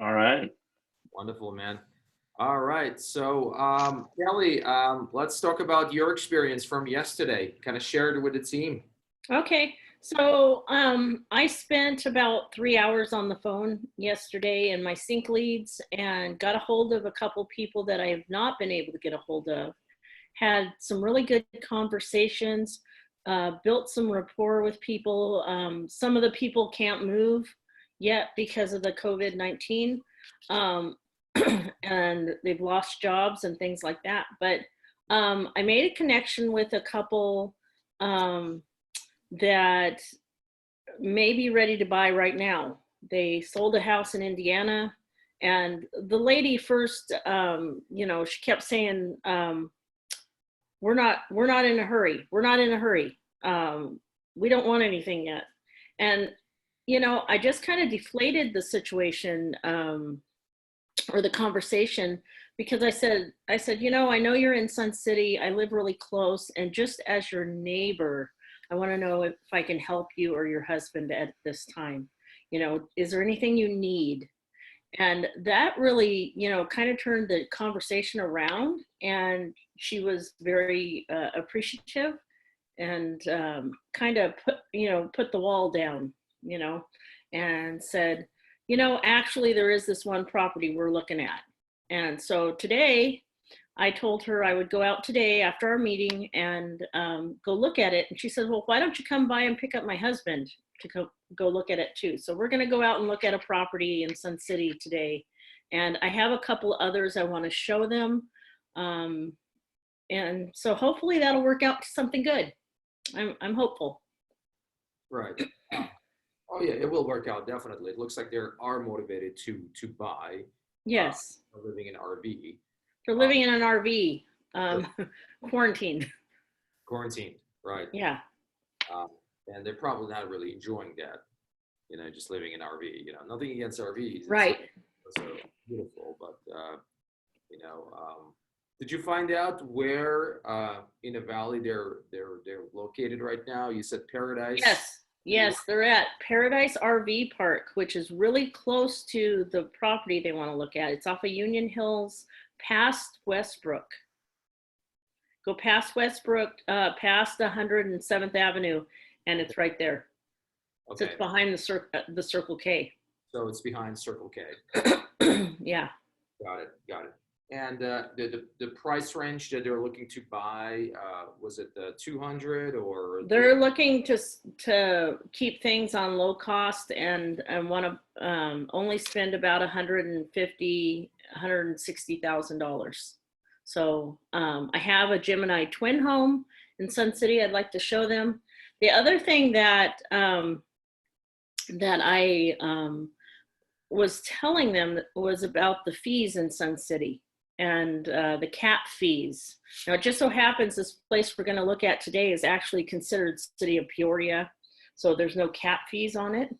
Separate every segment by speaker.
Speaker 1: All right.
Speaker 2: Wonderful, man. All right. So, Kelly, let's talk about your experience from yesterday. Kind of share it with the team.
Speaker 3: Okay, so I spent about 3 hours on the phone yesterday in my sync leads and got a hold of a couple people that I have not been able to get a hold of. Had some really good conversations, built some rapport with people. Some of the people can't move yet because of the COVID-19, um, and they've lost jobs and things like that. But I made a connection with a couple that may be ready to buy right now. They sold a house in Indiana, and the lady first, she kept saying, we're not in a hurry. We're not in a hurry. We don't want anything yet." And, I just kind of deflated the situation, or the conversation, because I said, I know you're in Sun City. I live really close. And just as your neighbor, I want to know if I can help you or your husband at this time. Is there anything you need? And that really, kind of turned the conversation around. And she was very appreciative and kind of put the wall down, and said, actually, there is this one property we're looking at. And so today, I told her I would go out today after our meeting and go look at it. And she said, "Well, why don't you come by and pick up my husband to go look at it too?" So we're going to go out and look at a property in Sun City today. And I have a couple others I want to show them. And so hopefully that'll work out to something good. I'm hopeful.
Speaker 2: Right. Oh yeah, it will work out definitely. It looks like they are motivated to buy.
Speaker 3: Yes.
Speaker 2: Living in RV.
Speaker 3: They're living in an RV, quarantined.
Speaker 2: Quarantined, right?
Speaker 3: Yeah.
Speaker 2: And they're probably not really enjoying that. Just living in RV. Nothing against RVs.
Speaker 3: Right.
Speaker 2: It's so beautiful, but did you find out where in a valley they're located right now? You said Paradise.
Speaker 3: Yes, they're at Paradise RV Park, which is really close to the property they want to look at. It's off of Union Hills, past Westbrook. Go past Westbrook, past 107th Avenue, and it's right there. Okay. So it's behind the Circle K.
Speaker 2: So it's behind Circle K.
Speaker 3: Yeah.
Speaker 2: Got it. And the price range that they're looking to buy, was it the 200 or?
Speaker 3: They're looking to keep things on low cost and want to only spend about $160,000. So I have a Gemini twin home in Sun City. I'd like to show them. The other thing that I was telling them was about the fees in Sun City and the cap fees. Now, it just so happens this place we're going to look at today is actually considered City of Peoria, so there's no cap fees on it.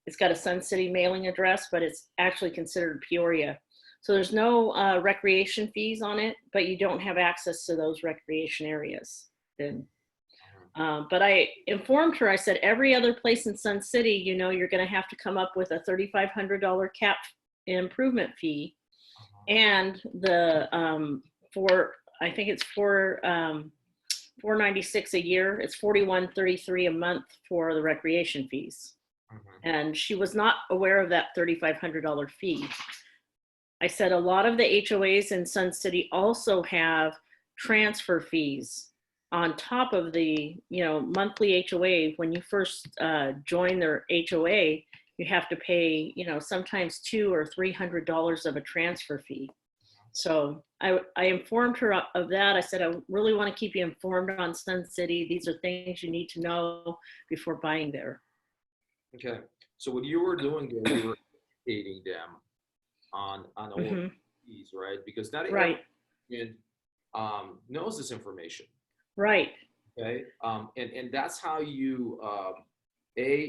Speaker 3: It's got a Sun City mailing address, but it's actually considered Peoria. So there's no recreation fees on it, but you don't have access to those recreation areas then. But I informed her, I said, every other place in Sun City, you're going to have to come up with a $3,500 cap improvement fee. And the I think it's $496 a year. It's $41.33 a month for the recreation fees. And she was not aware of that $3,500 fee. I said a lot of the HOAs in Sun City also have transfer fees on top of the monthly HOA. When you first join their HOA, you have to pay sometimes $200 or $300 of a transfer fee. So I informed her of that. I said, I really want to keep you informed on Sun City. These are things you need to know before buying there.
Speaker 2: Okay. So what you were doing there, you were educating them on all these, right? Because not everyone knows this information.
Speaker 3: Right.
Speaker 2: Okay. And that's how you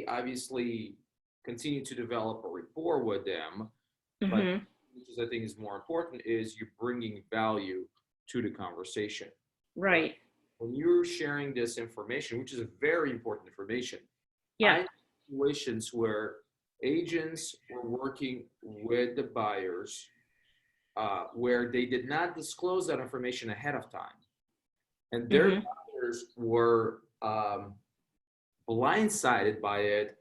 Speaker 2: obviously continue to develop a rapport with them, but which is, I think, is more important, is you're bringing value to the conversation.
Speaker 3: Right.
Speaker 2: When you're sharing this information, which is a very important information.
Speaker 3: Yeah.
Speaker 2: I have situations where agents were working with the buyers where they did not disclose that information ahead of time. And their buyers were blindsided by it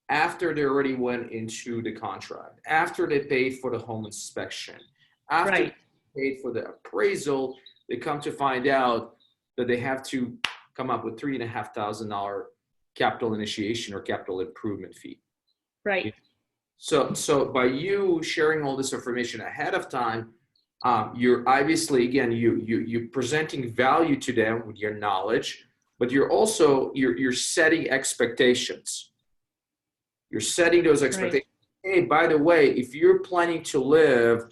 Speaker 2: after they already went into the contract, after they paid for the home inspection, after they paid for the appraisal. They come to find out that they have to come up with $3,500 capital initiation or capital improvement fee.
Speaker 3: Right.
Speaker 2: So by you sharing all this information ahead of time, you're obviously, again, you're presenting value to them with your knowledge, but you're also, you're setting expectations. You're setting those expectations. Right. Hey, by the way, if you're planning to live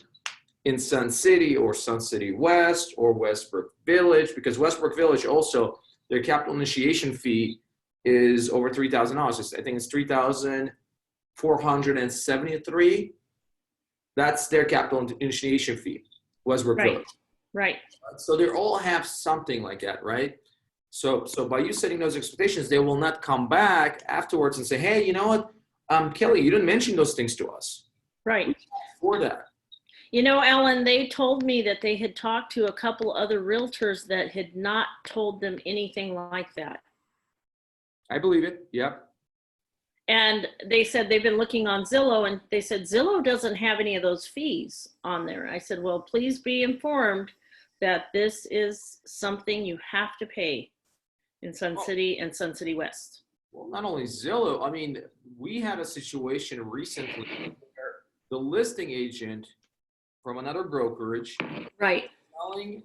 Speaker 2: in Sun City or Sun City West or Westbrook Village, because Westbrook Village also, their capital initiation fee is over $3,000. I think it's $3,473. That's their capital initiation fee, Westbrook Village.
Speaker 3: Right.
Speaker 2: So they all have something like that, right? So by you setting those expectations, they will not come back afterwards and say, hey, you know what, Kelly, you didn't mention those things to us.
Speaker 3: Right.
Speaker 2: For that.
Speaker 3: You know, Ellen, they told me that they had talked to a couple other realtors that had not told them anything like that.
Speaker 2: I believe it. Yep.
Speaker 3: And they said they've been looking on Zillow, and they said Zillow doesn't have any of those fees on there. I said, well, please be informed that this is something you have to pay in Sun City and Sun City West.
Speaker 2: Well, not only Zillow, I mean, we had a situation recently where the listing agent from another brokerage, selling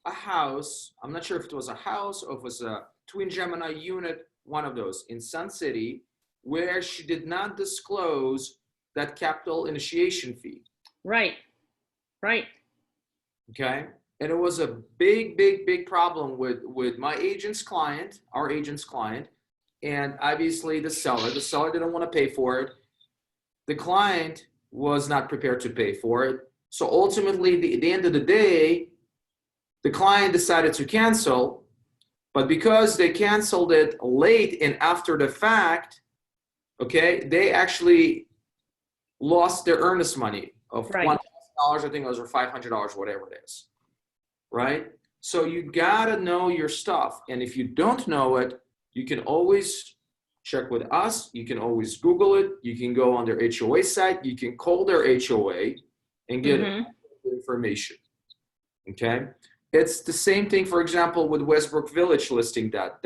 Speaker 2: a house. I'm not sure if it was a house or if it was a twin Gemini unit, one of those in Sun City, where she did not disclose that capital initiation fee.
Speaker 3: Right.
Speaker 2: Okay. And it was a big problem with my agent's client, our agent's client, and obviously the seller. The seller didn't want to pay for it. The client was not prepared to pay for it. So ultimately, at the end of the day, the client decided to cancel, but because they canceled it late and after the fact, okay, they actually lost their earnest money of $1,000, I think it was, or $500, whatever it is, right? So you gotta know your stuff, and if you don't know it, you can always check with us. You can always Google it. You can go on their HOA site. You can call their HOA and get information. Okay, it's the same thing, for example, with Westbrook Village listing that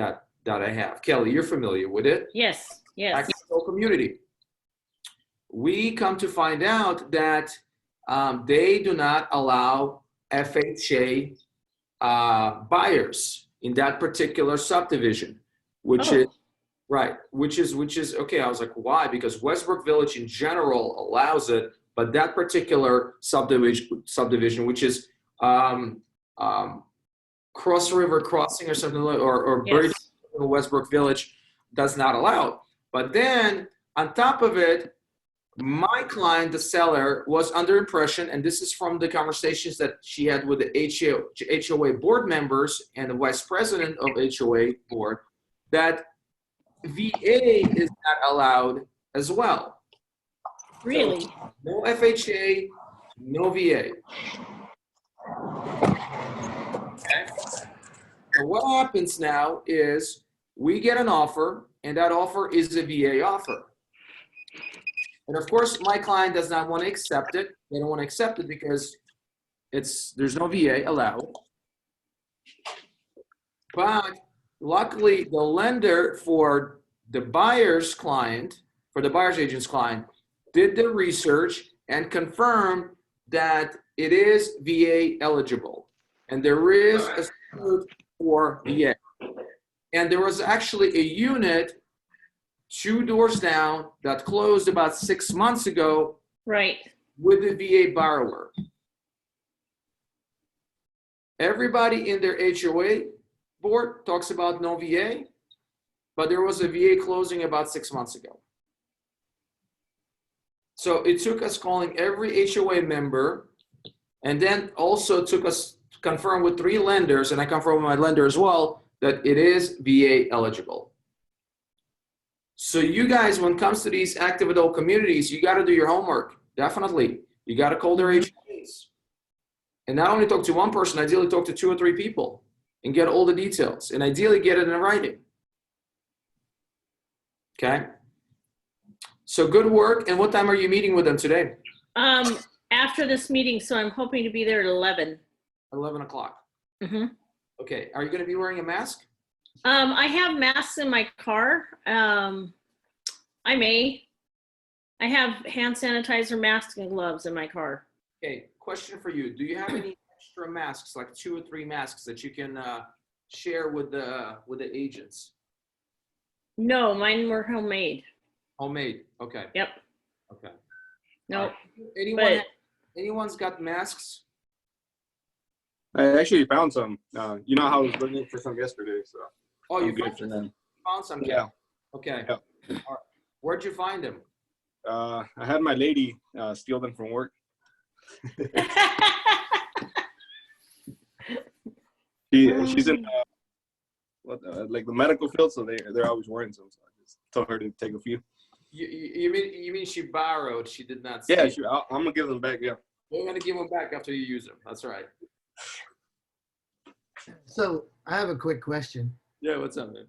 Speaker 2: I have. Kelly, you're familiar with it?
Speaker 3: Yes.
Speaker 2: Community. We come to find out that they do not allow FHA buyers in that particular subdivision, which is okay. I was like, why? Because Westbrook Village in general allows it, but that particular subdivision, which is Cross River Crossing or something, or Birdie Westbrook Village, does not allow. But then on top of it, my client, the seller, was under impression, and this is from the conversations that she had with the HOA board members and the vice president of HOA board, that VA is not allowed as well.
Speaker 3: Really?
Speaker 2: So, no FHA, no VA. Okay. So what happens now is we get an offer, and that offer is a VA offer. And of course, my client does not want to accept it. They don't want to accept it because there's no VA allowed. But luckily, the lender for the buyer's client, for the buyer's agent's client, did the research and confirmed that it is VA eligible. And there is a support for VA. And there was actually a unit 2 doors down that closed about 6 months ago.
Speaker 3: Right.
Speaker 2: With the VA borrower. Everybody in their HOA board talks about no VA, but there was a VA closing about 6 months ago. So it took us calling every HOA member, and then also took us to confirm with 3 lenders, and I confirmed with my lender as well, that it is VA eligible. So you guys, when it comes to these active adult communities, you got to do your homework. Definitely. You got to call their HOAs. And not only talk to one person, ideally talk to 2 or 3 people and get all the details and ideally get it in writing. Okay. So good work. And what time are you meeting with them today?
Speaker 3: After this meeting, so I'm hoping to be there at 11.
Speaker 2: 11 o'clock.
Speaker 3: Mm-hmm.
Speaker 2: Okay. Are you going to be wearing a mask?
Speaker 3: I have masks in my car. I may. I have hand sanitizer, masks, and gloves in my car.
Speaker 2: Okay. Question for you. Do you have any extra masks, like 2 or 3 masks that you can share with the agents?
Speaker 3: No, mine were homemade.
Speaker 2: Homemade. Okay.
Speaker 3: Yep.
Speaker 2: Okay.
Speaker 3: No.
Speaker 2: Right. Anyone's got masks?
Speaker 1: I actually found some. You know how I was looking for some yesterday, so.
Speaker 2: Oh, you found some?
Speaker 1: Yeah.
Speaker 2: Okay.
Speaker 1: Yeah.
Speaker 2: All right. Where'd you find them?
Speaker 1: I had my lady steal them from work. She's in like the medical field, so they're always wearing some. So I just told her to take a few.
Speaker 2: You mean she borrowed? She did not steal.
Speaker 1: Yeah, sure. I'm gonna give them back. Yeah.
Speaker 2: We're gonna give them back after you use them. That's right.
Speaker 4: So I have a quick question.
Speaker 2: Yeah. What's up, man?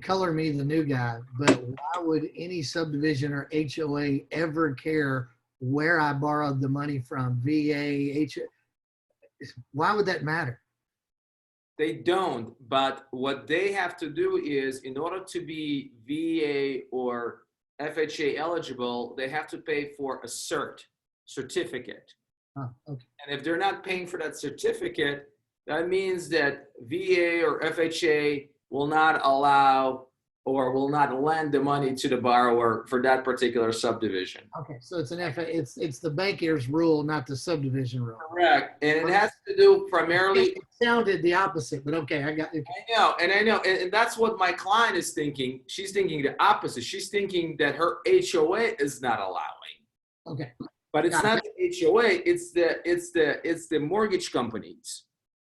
Speaker 4: Color me the new guy, but why would any subdivision or HOA ever care where I borrowed the money from? VA, why would that matter?
Speaker 2: They don't, but what they have to do is, in order to be VA or FHA eligible, they have to pay for a certificate.
Speaker 4: Oh, okay.
Speaker 2: And if they're not paying for that certificate, that means that VA or FHA will not allow or will not lend the money to the borrower for that particular subdivision.
Speaker 4: Okay, so it's it's the bankers rule, not the subdivision rule.
Speaker 2: Correct. And it has to do primarily.
Speaker 4: It sounded the opposite, but okay, I got it.
Speaker 2: I know. And that's what my client is thinking. She's thinking the opposite. She's thinking that her HOA is not allowing.
Speaker 4: Okay.
Speaker 2: But it's not the HOA, it's the mortgage companies,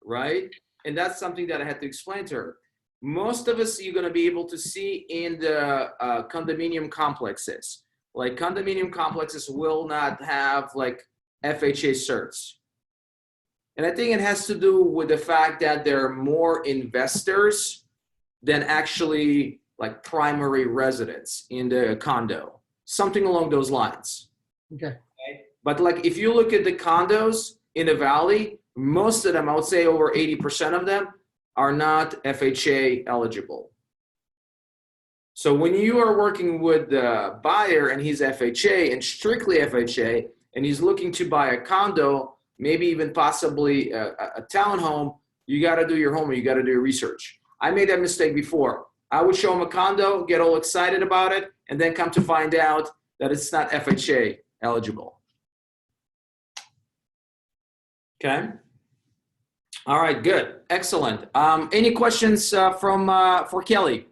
Speaker 2: right? And that's something that I had to explain to her. Most of us, you're going to be able to see in the condominium complexes. Like condominium complexes will not have like FHA certs. And I think it has to do with the fact that there are more investors than actually like primary residents in the condo. Something along those lines.
Speaker 4: Okay.
Speaker 2: But like if you look at the condos in the valley, most of them, I would say over 80% of them, are not FHA eligible. So when you are working with the buyer and he's FHA and strictly FHA, and he's looking to buy a condo, maybe even possibly a townhome, you got to do your homework, you got to do your research. I made that mistake before. I would show him a condo, get all excited about it, and then come to find out that it's not FHA eligible. Okay. All right, good, excellent. Any questions for Kelly?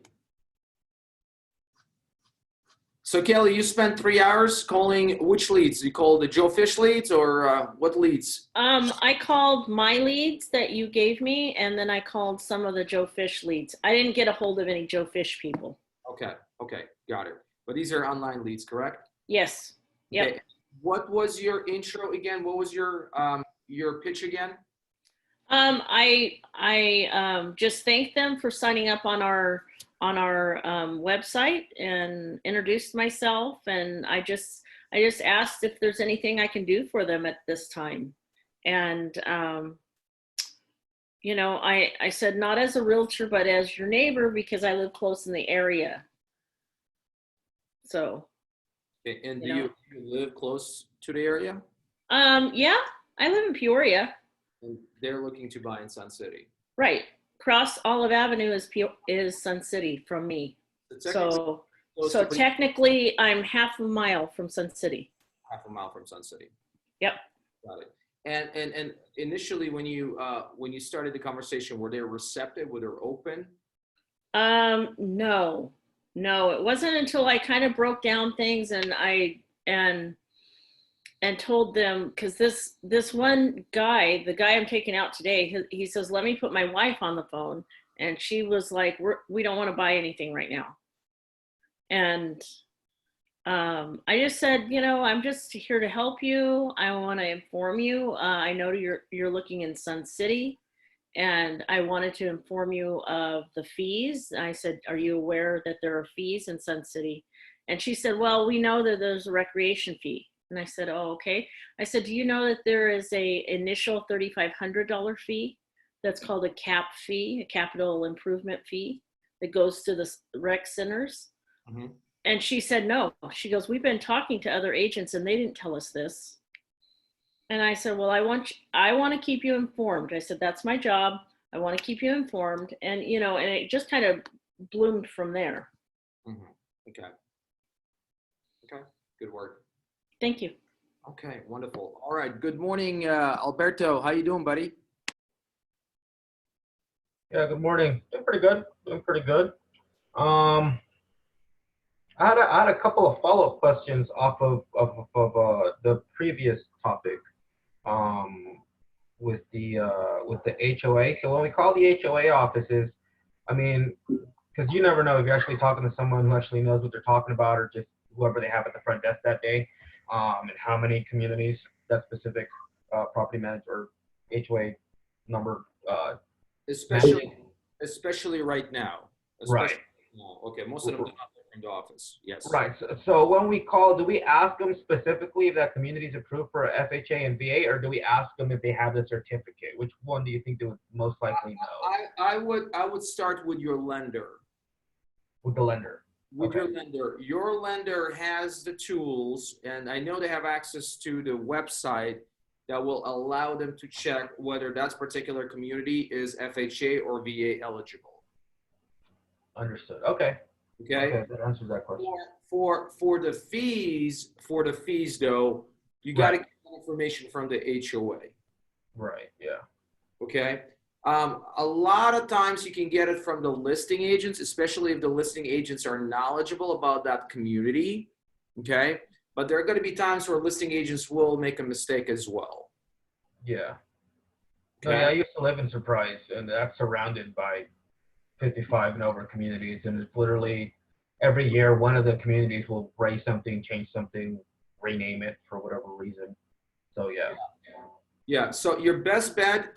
Speaker 2: So Kelly, you spent 3 hours calling which leads? You called the Joe Fish leads or what leads?
Speaker 3: I called my leads that you gave me, and then I called some of the Joe Fish leads. I didn't get a hold of any Joe Fish people.
Speaker 2: Okay, got it. But these are online leads, correct?
Speaker 3: Yes. Yep.
Speaker 2: Okay. What was your intro again? What was your pitch again?
Speaker 3: I just thanked them for signing up on our website and introduced myself, and I just asked if there's anything I can do for them at this time. And you know, I said not as a realtor but as your neighbor because I live close in the area. So
Speaker 2: And do you live close to the area?
Speaker 3: Yeah, I live in Peoria.
Speaker 2: And they're looking to buy in Sun City.
Speaker 3: Right. Cross Olive Avenue is Sun City from me. So technically I'm half a mile from Sun City.
Speaker 2: Half a mile from Sun City.
Speaker 3: Yep.
Speaker 2: Got it. And initially when you started the conversation, were they receptive? Were they open?
Speaker 3: No, it wasn't until I kind of broke down things and told them, because this one guy, the guy I'm taking out today, he says, let me put my wife on the phone. And she was like, we don't want to buy anything right now. And I just said, you know, I'm just here to help you. I want to inform you. I know you're looking in Sun City, and I wanted to inform you of the fees. I said, are you aware that there are fees in Sun City? And she said, well, we know that there's a recreation fee. And I said, oh, okay. I said, do you know that there is a initial $3,500 fee that's called a CAP fee, a capital improvement fee, that goes to the rec centers?
Speaker 2: Mm-hmm.
Speaker 3: And she said, no. She goes, we've been talking to other agents and they didn't tell us this. And I said, well, I want to keep you informed. I said, that's my job. I want to keep you informed. And, you know, and it just kind of bloomed from there.
Speaker 2: Mm-hmm. Okay. Okay. Good work.
Speaker 3: Thank you.
Speaker 2: Okay. Wonderful. All right. Good morning, Alberto. How you doing, buddy?
Speaker 5: Yeah, good morning. Doing pretty good. Doing pretty good. I had a couple of follow-up questions off of the previous topic with the HOA. So when we call the HOA offices, I mean, because you never know if you're actually talking to someone who actually knows what they're talking about, or just whoever they have at the front desk that day, and how many communities that specific property manager or HOA number.
Speaker 2: Especially right now.
Speaker 5: Right.
Speaker 2: No. Okay. Most of them do not live in the office. Yes.
Speaker 5: Right. So when we call, do we ask them specifically if that community is approved for FHA and VA, or do we ask them if they have the certificate? Which one do you think they would most likely know?
Speaker 2: I would start with your lender.
Speaker 5: With the lender.
Speaker 2: With your lender. Your lender has the tools, and I know they have access to the website that will allow them to check whether that particular community is FHA or VA eligible.
Speaker 5: Understood. Okay.
Speaker 2: Okay.
Speaker 5: That answers that question.
Speaker 2: For the fees though, you got to get that information from the HOA.
Speaker 5: Right. Yeah.
Speaker 2: Okay. A lot of times you can get it from the listing agents, especially if the listing agents are knowledgeable about that community. Okay. But there are going to be times where listing agents will make a mistake as well.
Speaker 5: Yeah.
Speaker 2: Okay.
Speaker 5: No, yeah, I used to live in Surprise, and that's surrounded by 55 and over communities, and it's literally every year one of the communities will raise something, change something, rename it for whatever reason. So yeah.
Speaker 2: Yeah. So your best bet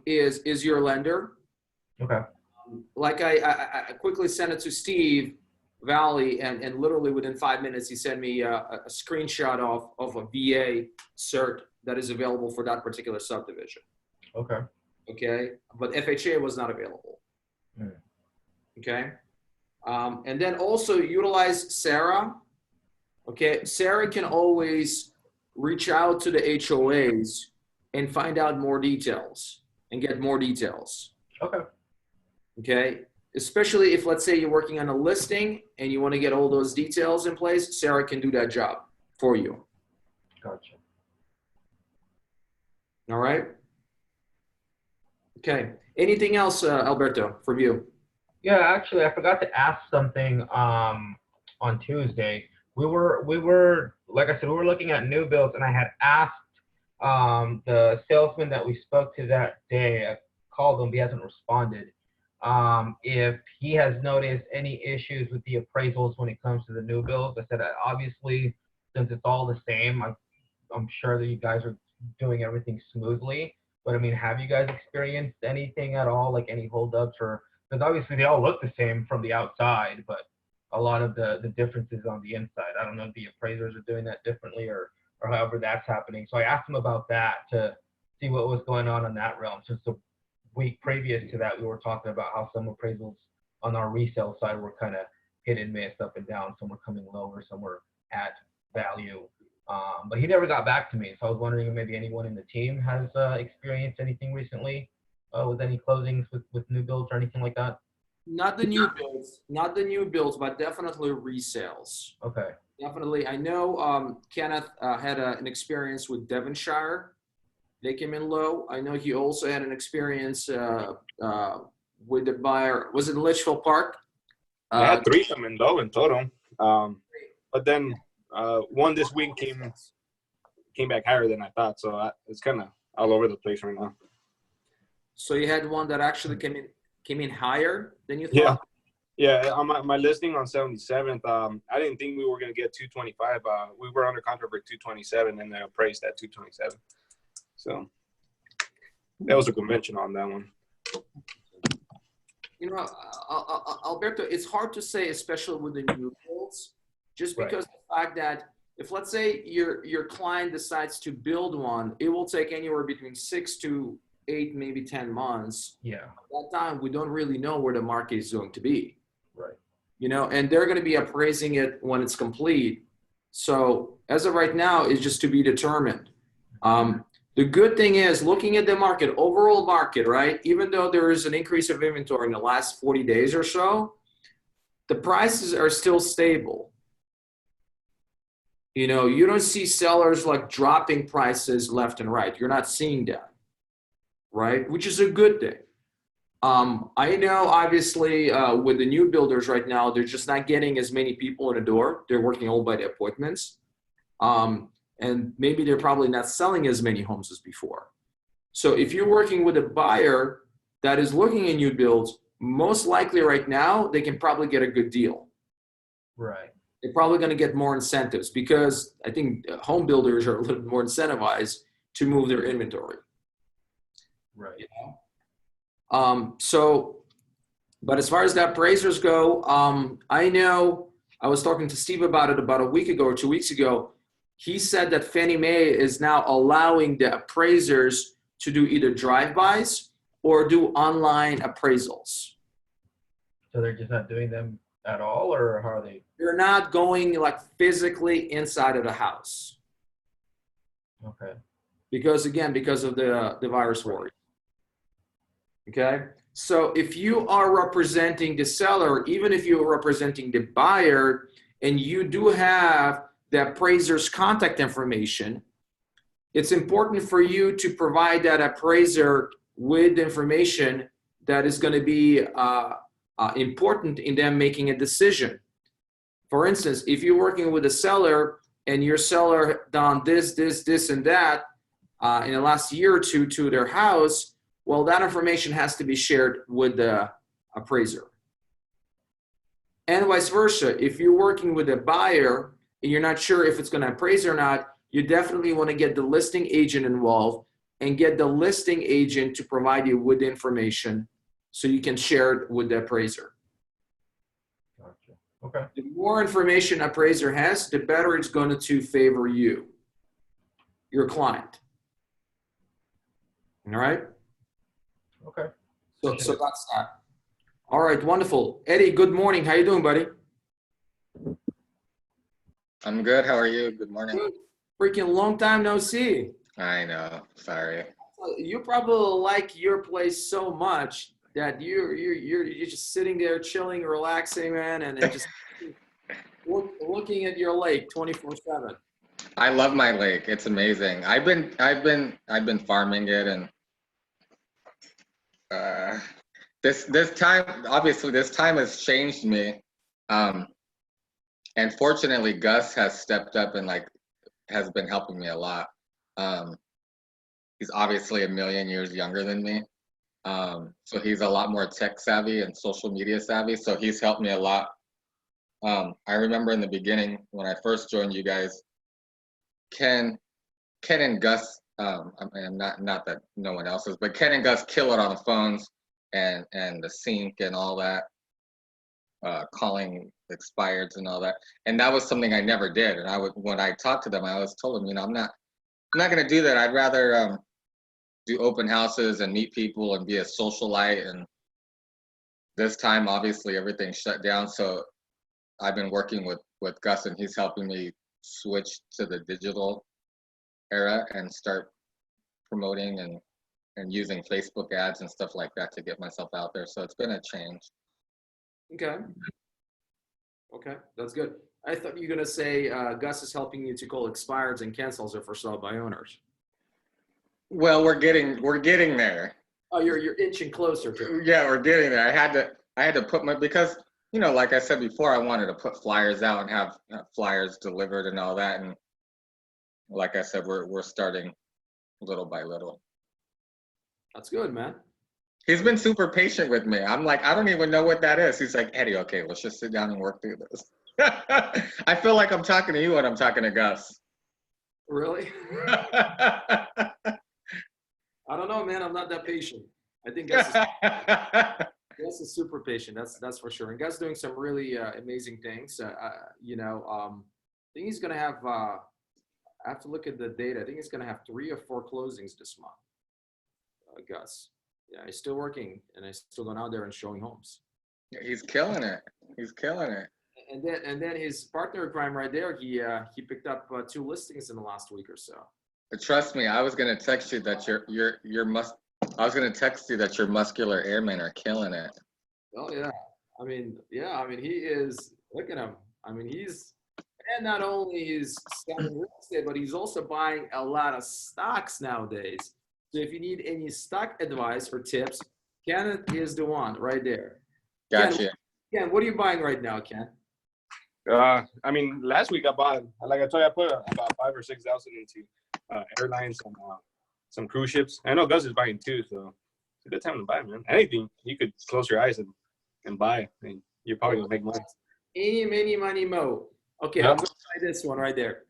Speaker 2: is your lender.
Speaker 5: Okay.
Speaker 2: Like I quickly sent it to Steve Valley, and literally within 5 minutes he sent me a screenshot of a VA cert that is available for that particular subdivision.
Speaker 5: Okay.
Speaker 2: Okay. But FHA was not available.
Speaker 5: Mm.
Speaker 2: Okay. And then also utilize Sarah. Okay. Sarah can always reach out to the HOAs and find out more details and get more details.
Speaker 5: Okay.
Speaker 2: Okay. Especially if, let's say, you're working on a listing and you want to get all those details in place, Sarah can do that job for you.
Speaker 5: Gotcha.
Speaker 2: All right. Okay. Anything else, Alberto, from you?
Speaker 5: Yeah, actually, I forgot to ask something on Tuesday. We were like I said, we were looking at new builds, and I had asked the salesman that we spoke to that day. I called him, but he hasn't responded. If he has noticed any issues with the appraisals when it comes to the new builds. I said, obviously, since it's all the same, I'm sure that you guys are doing everything smoothly. But I mean, have you guys experienced anything at all, like any holdups, or because obviously they all look the same from the outside, but a lot of the differences on the inside. I don't know if the appraisers are doing that differently or however that's happening. So I asked him about that to see what was going on in that realm. Since the week previous to that, we were talking about how some appraisals on our resale side were kind of hit and miss, up and down. Some were coming lower, some were at value. But he never got back to me. So I was wondering if maybe anyone in the team has experienced anything recently with any closings with new builds or anything like that.
Speaker 2: Not the new builds, but definitely resales.
Speaker 5: Okay.
Speaker 2: Definitely. I know Kenneth had an experience with Devonshire. They came in low. I know he also had an experience with the buyer. Was it Litchfield Park?
Speaker 1: I had 3 come in low in total. But then one this week came back higher than I thought. So it's kind of all over the place right now.
Speaker 2: So you had one that actually came in higher than you thought?
Speaker 1: Yeah, on my listing on 77th, I didn't think we were going to get 225. We were under contract for 227 and then appraised at 227. So that was a convention on that one.
Speaker 2: You know, Alberto, it's hard to say, especially with the new builds, just because the fact that if, let's say, your client decides to build one, it will take anywhere between 6 to 8, maybe 10 months.
Speaker 5: Yeah.
Speaker 2: At that time, we don't really know where the market is going to be.
Speaker 5: Right.
Speaker 2: You know, and they're going to be appraising it when it's complete. So as of right now, it's just to be determined. The good thing is looking at the market, overall market, right? Even though there is an increase of inventory in the last 40 days or so, the prices are still stable. You know, you don't see sellers like dropping prices left and right. You're not seeing that, right? Which is a good thing. I know obviously with the new builders right now, they're just not getting as many people in the door. They're working all by the appointments. And maybe they're probably not selling as many homes as before. So if you're working with a buyer that is looking at new builds, most likely right now, they can probably get a good deal.
Speaker 5: Right.
Speaker 2: They're probably going to get more incentives because I think home builders are a little bit more incentivized to move their inventory.
Speaker 5: Right.
Speaker 2: You know? But as far as the appraisers go, I know I was talking to Steve about it about a week ago or 2 weeks ago. He said that Fannie Mae is now allowing the appraisers to do either drive-bys or do online appraisals.
Speaker 5: So they're just not doing them at all, or how are they?
Speaker 2: They're not going like physically inside of the house.
Speaker 5: Okay.
Speaker 2: Because of the virus worry. Okay. So if you are representing the seller, even if you're representing the buyer, and you do have the appraiser's contact information, it's important for you to provide that appraiser with information that is going to be important in them making a decision. For instance, if you're working with a seller and your seller done this, and that in the last year or two to their house, well, that information has to be shared with the appraiser. And vice versa, if you're working with a buyer and you're not sure if it's going to appraise or not, you definitely want to get the listing agent involved and get the listing agent to provide you with the information so you can share it with the appraiser.
Speaker 5: Gotcha. Okay.
Speaker 2: The more information appraiser has, the better it's going to favor you, your client. All right?
Speaker 5: Okay.
Speaker 2: So that's that. All right, wonderful. Eddie, good morning. How you doing, buddy?
Speaker 6: I'm good. How are you? Good morning.
Speaker 2: Good. Freaking long time no see.
Speaker 6: I know. Sorry.
Speaker 2: You probably like your place so much that you're just sitting there chilling, relaxing, man, and just looking at your lake 24/7.
Speaker 6: I love my lake. It's amazing. I've been farming it, and this time, obviously, this time has changed me. And fortunately, Gus has stepped up and has been helping me a lot. He's obviously a million years younger than me. So he's a lot more tech savvy and social media savvy. So he's helped me a lot. I remember in the beginning when I first joined you guys, Ken and Gus, I mean, not that no one else is, but Ken and Gus kill it on the phones and the sync and all that, calling expireds and all that. And that was something I never did. And when I talked to them, I always told them, you know, I'm not going to do that. I'd rather do open houses and meet people and be a socialite. And this time, obviously, everything shut down. So I've been working with Gus, and he's helping me switch to the digital era and start promoting and using Facebook ads and stuff like that to get myself out there. So it's been a change.
Speaker 2: Okay, that's good. I thought you were gonna say Gus is helping you to call expireds and cancels are for sale by owners.
Speaker 6: Well, we're getting there.
Speaker 2: Oh, you're inching closer to it.
Speaker 6: Yeah, we're getting there. I had to put because, you know, like I said before, I wanted to put flyers out and have flyers delivered and all that. And like I said, we're starting little by little.
Speaker 2: That's good, man.
Speaker 6: He's been super patient with me. I'm like, I don't even know what that is. He's like, Eddie, okay, let's just sit down and work through this. I feel like I'm talking to you when I'm talking to Gus.
Speaker 2: Really? I don't know, man. I'm not that patient. I think Gus is super patient. That's for sure. And Gus doing some really amazing things. I think he's gonna have. I have to look at the data. I think he's gonna have 3 or 4 closings this month. Gus, yeah, he's still working and he's still going out there and showing homes.
Speaker 6: He's killing it. He's killing it.
Speaker 2: And then his partner in crime right there. He picked up 2 listings in the last week or so.
Speaker 6: Trust me, I was gonna text you that I was gonna text you that your muscular airmen are killing it.
Speaker 2: Oh yeah. I mean, he is, look at him. I mean, and not only is selling real estate, but he's also buying a lot of stocks nowadays. So if you need any stock advice or tips, Ken is the one right there.
Speaker 6: Gotcha.
Speaker 2: Ken, what are you buying right now, Ken?
Speaker 1: I mean, last week I bought, like I told you, I put about 5,000 or 6,000 into airlines and some cruise ships. I know Gus is buying too, so it's a good time to buy, man. Anything you could close your eyes and buy. I mean, you're probably gonna make money.
Speaker 2: Any, many, money, mo. Okay,
Speaker 1: Yep.
Speaker 2: I'm gonna buy this one right there.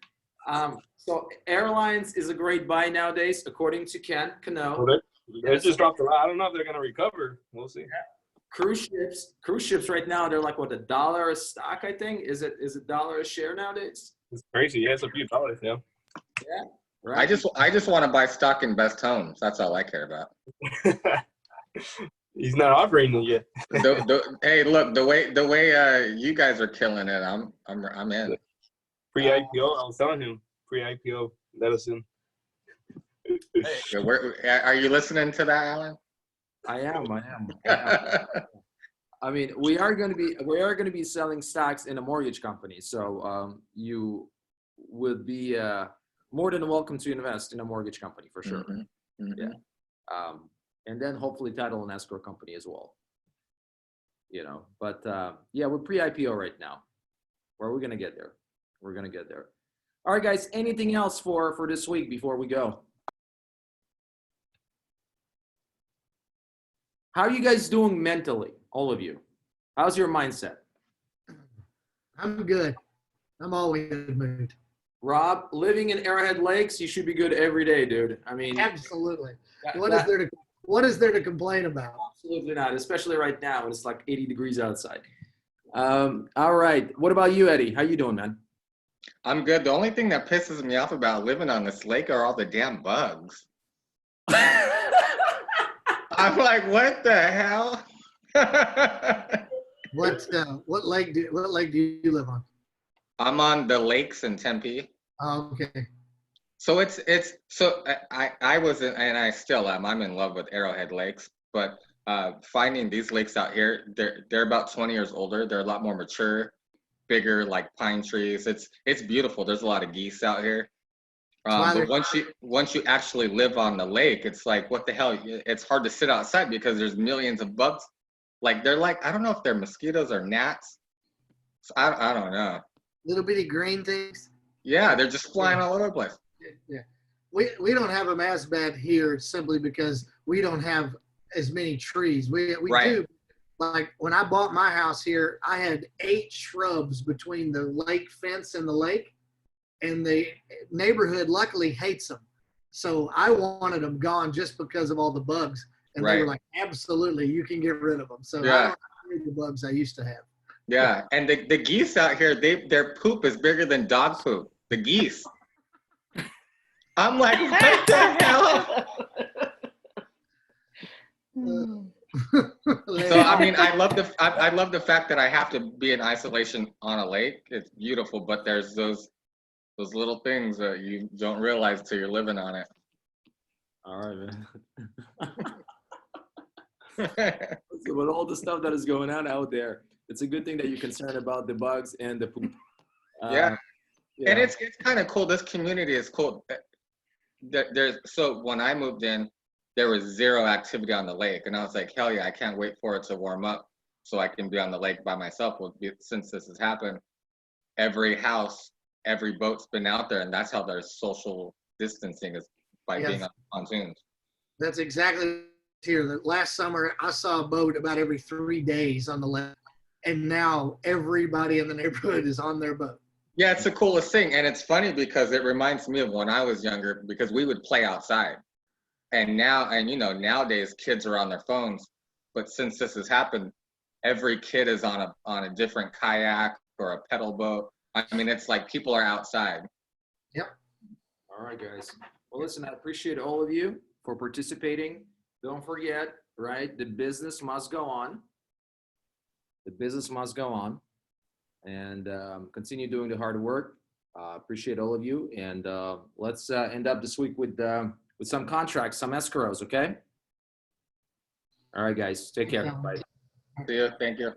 Speaker 2: So airlines is a great buy nowadays, according to Ken Cano.
Speaker 1: They just dropped a lot. I don't know if they're gonna recover. We'll see.
Speaker 2: Cruise ships right now, they're like what, $1 a stock, I think. Is it $1 a share nowadays?
Speaker 1: It's crazy. Yeah, it's a few dollars, yeah.
Speaker 2: Yeah. Right.
Speaker 6: I just want to buy stock in best homes. That's all I care about.
Speaker 1: He's not offering it yet.
Speaker 6: Hey, look, the way you guys are killing it, I'm in.
Speaker 1: Pre-IPO, I was telling him, pre-IPO, let us in.
Speaker 6: Are you listening to that, Alan?
Speaker 2: I am. I mean, we are going to be selling stocks in a mortgage company. So you would be more than welcome to invest in a mortgage company for sure.
Speaker 6: Mm-hmm. Mm-hmm.
Speaker 2: Yeah. And then hopefully title and escrow company as well. But yeah, we're pre-IPO right now. We're going to get there. We're going to get there. All right, guys, anything else for this week before we go? How are you guys doing mentally, all of you? How's your mindset?
Speaker 4: I'm good. I'm always in a good mood.
Speaker 2: Rob, living in Arrowhead Lakes, you should be good every day, dude. I mean,
Speaker 4: Absolutely. What is there to complain about?
Speaker 2: Absolutely not, especially right now when it's like 80 degrees outside. All right. What about you, Eddie? How you doing, man?
Speaker 6: I'm good. The only thing that pisses me off about living on this lake are all the damn bugs. I'm like, what the hell?
Speaker 4: What lake do you live on?
Speaker 6: I'm on the lakes in Tempe.
Speaker 4: Oh, okay.
Speaker 6: So I was in, and I still am. I'm in love with Arrowhead Lakes, but finding these lakes out here, they're about 20 years older. They're a lot more mature, bigger, like pine trees. It's beautiful. There's a lot of geese out here. But once you actually live on the lake, it's like, what the hell? It's hard to sit outside because there's millions of bugs. Like they're like, I don't know if they're mosquitoes or gnats. So I don't know.
Speaker 4: Little bitty green things.
Speaker 6: Yeah, they're just flying all over the place.
Speaker 4: Yeah. We don't have them as bad here simply because we don't have as many trees. We
Speaker 6: Right.
Speaker 4: do. Like when I bought my house here, I had 8 shrubs between the lake fence and the lake, and the neighborhood luckily hates them. So I wanted them gone just because of all the bugs. And they were like, absolutely, you can get rid of them. So
Speaker 6: Yeah.
Speaker 4: I don't have the bugs I used to have.
Speaker 6: Yeah, and the geese out here, their poop is bigger than dog poop. The geese. I'm like, what the hell? So I mean, I love the fact that I have to be in isolation on a lake. It's beautiful, but there's those little things that you don't realize till you're living on it.
Speaker 2: All right, man. With all the stuff that is going on out there, it's a good thing that you're concerned about the bugs and the poop.
Speaker 6: Yeah. And it's kind of cool. This community is cool. So when I moved in, there was 0 activity on the lake, and I was like, hell yeah, I can't wait for it to warm up so I can be on the lake by myself. Well, since this has happened, every house, every boat's been out there, and that's how their social distancing is by being on pontoons.
Speaker 4: That's exactly here that last summer I saw a boat about every 3 days on the lake, and now everybody in the neighborhood is on their boat.
Speaker 6: Yeah, it's the coolest thing. And it's funny because it reminds me of when I was younger, because we would play outside. And now, and you know, nowadays kids are on their phones. But since this has happened, every kid is on a different kayak or a pedal boat. I mean, it's like people are outside.
Speaker 2: All right, guys. Well, listen, I appreciate all of you for participating. Don't forget, right? The business must go on. The business must go on, and continue doing the hard work. Appreciate all of you, and let's end up this week with some contracts, some escrows. Okay. All right, guys. Take care. Bye.
Speaker 6: See you. Thank you.